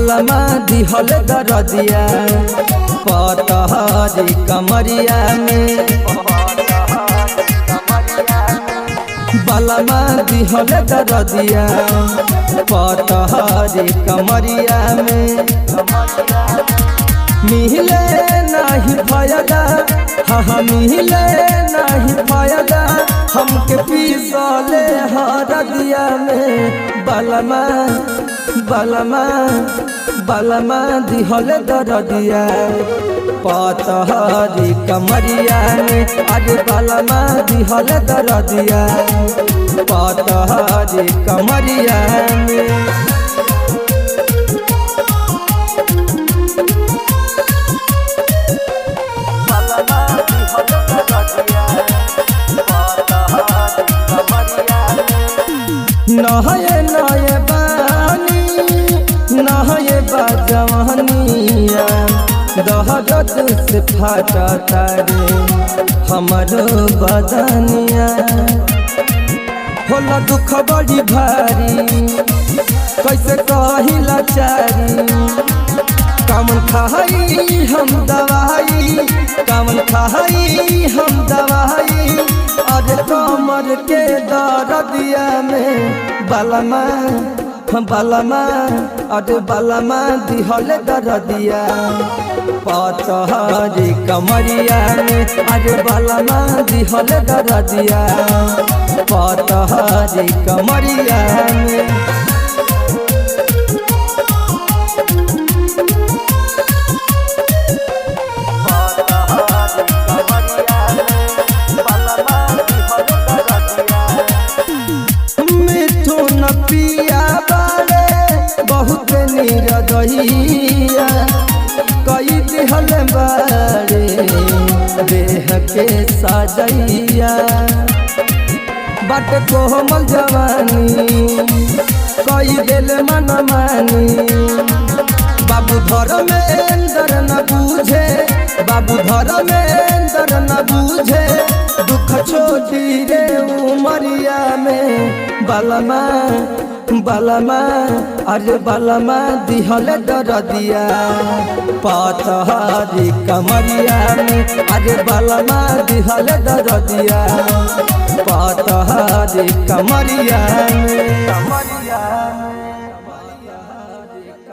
बलमा दिहल दरदिया पतहरी कमरिया में बलमा दिहल दरदिया पतहरी कमरिया में मिले नहीं फायदा हाँ मिले नहीं फायदा हमके पीसले हरदिया में बलमा बलमा बलमा दिहल दरदिया पतहरी कमरिया में अरे बलमा दिहल दरदिया पतहरी कमरिया में नहये नये बानी नहये बाजवानिया दहगत से फाटा तारे हमारो बदनिया होला दुख बड़ी भारी कैसे कही लाचारी कामन खाई हम दवाई कामन खाई हम दवाई अरे कमर के दरदिया में बलमा बलमा अरे बलमा दिहल दरदिया पतहरी कमरिया में अरे बलमा दिहल दरदिया पतहरी कमरिया में पिया बारे बहुत निरदहिया कई दिहल बारे देह के साजैया बट कोमल जवानी कई दिल मन मानी बाबू धर्मेंद्र न बूझे बाबू धर्मेंद्र न बूझे दुख छोटी रे उमरिया में बलमा बलमा अरे बलमा दिहल दरदिया पतहरी कमरिया में अरे बलमा दिहल दरदिया पतहरी कमरिया में।